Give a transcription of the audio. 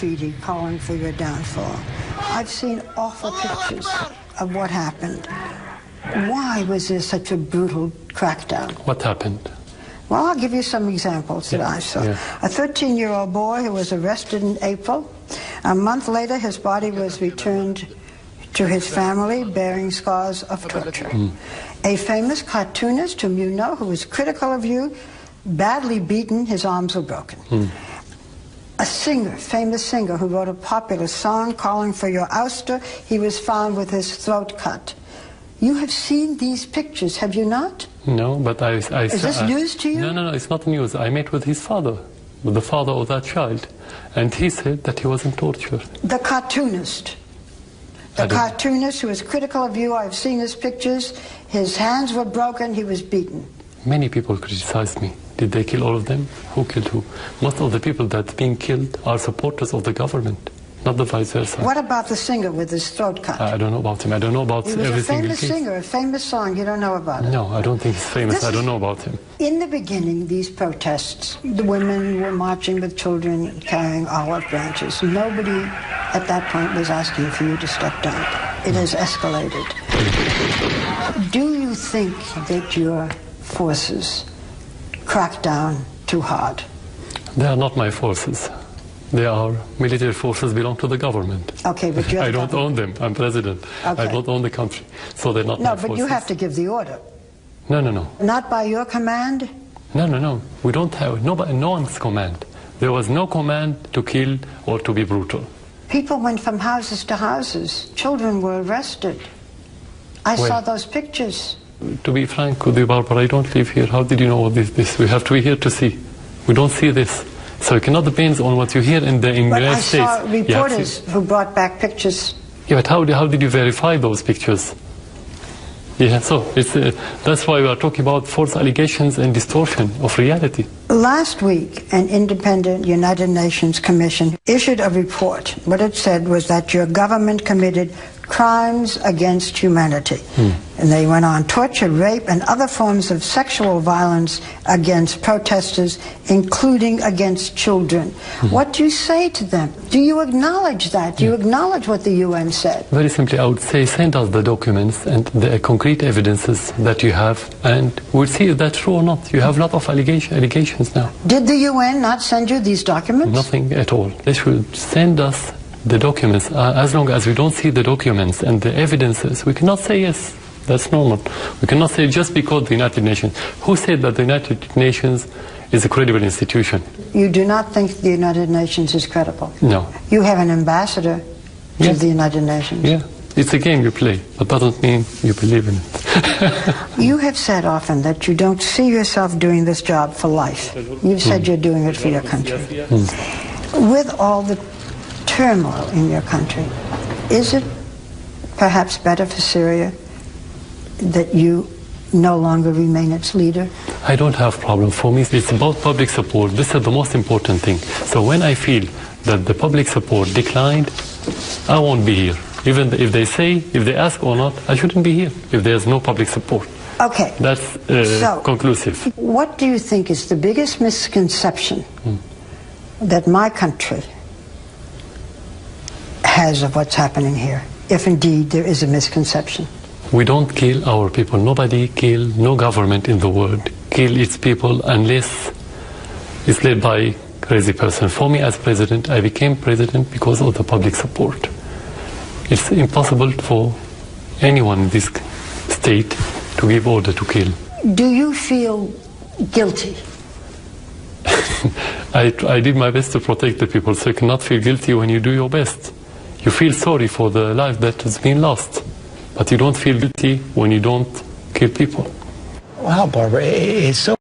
graffiti calling for your downfall. I've seen awful pictures of what happened. Why was there such a brutal crackdown? What happened? Well, I'll give you some examples that I saw. Yeah. A 13-year-old boy who was arrested in April. A month later, his body was returned to his family bearing scars of torture. A famous cartoonist whom you know, who was critical of you, badly beaten, his arms were broken. A singer, famous singer, who wrote a popular song calling for your ouster, he was found with his throat cut. You have seen these pictures, have you not? No, but I Is this news to you? No, it's not news. I met with his father, with the father of that child, and he said that he wasn't tortured. The cartoonist. The cartoonist who was critical of you, I've seen his pictures. His hands were broken, he was beaten. Many people criticized me. Did they kill all of them? Who killed who? Most of the people that are being killed are supporters of the government, not the vice versa. What about the singer with his throat cut? I don't know about him. I don't know about every single case. He was a famous singer, a famous song. You don't know about it? No, I don't think he's famous. I don't know about him. In the beginning, these protests, the women were marching with children carrying olive branches. Nobody at that point was asking for you to step down. It has escalated. Do you think that your forces crack down too hard? They are not my forces. They are military forces, belong to the government. Okay, but you're I don't own them. I'm president. Okay. I don't own the country. So they're not my forces. No, but you have to give the order. No. Not by your command? No. We don't have, no one's command. There was no command to kill or to be brutal. People went from houses to houses. Children were arrested. I saw those pictures. To be frank with you, Barbara, I don't live here. How did you know this? We have to be here to see. We don't see this. So it cannot depend on what you hear in the United States. But I saw reporters who brought back pictures. Yeah, but how did you verify those pictures? Yeah, so that's why we are talking about false allegations and distortion of reality. Last week, an independent United Nations Commission issued a report. What it said was that your government committed crimes against humanity. And they went on torture, rape, and other forms of sexual violence against protesters, including against children. What do you say to them? Do you acknowledge that? Do you acknowledge what the UN said? Very simply, I would say send us the documents and the concrete evidences that you have, and we'll see if that's true or not. You have a lot of allegations now. Did the UN not send you these documents? Nothing at all. They should send us the documents. As long as we don't see the documents and the evidences, we cannot say yes, that's normal. We cannot say just because the United Nations. Who said that the United Nations is a credible institution? You do not think the United Nations is credible? No. You have an ambassador to the United Nations? Yeah. It's a game you play, but doesn't mean you believe in it. You have said often that you don't see yourself doing this job for life. You've said you're doing it for your country. With all the turmoil in your country, is it perhaps better for Syria that you no longer remain its leader? I don't have problem. For me, it's about public support. This is the most important thing. So when I feel that the public support declined, I won't be here. Even if they ask or not, I shouldn't be here if there's no public support. Okay. That's conclusive. What do you think is the biggest misconception that my country has of what's happening here, if indeed there is a misconception? We don't kill our people. Nobody kill, no government in the world kill its people unless it's led by a crazy person. For me as president, I became president because of the public support. It's impossible for anyone in this state to give order to kill. Do you feel guilty? I did my best to protect the people, so you cannot feel guilty when you do your best. You feel sorry for the life that has been lost, but you don't feel guilty when you don't kill people. Wow, Barbara, it's so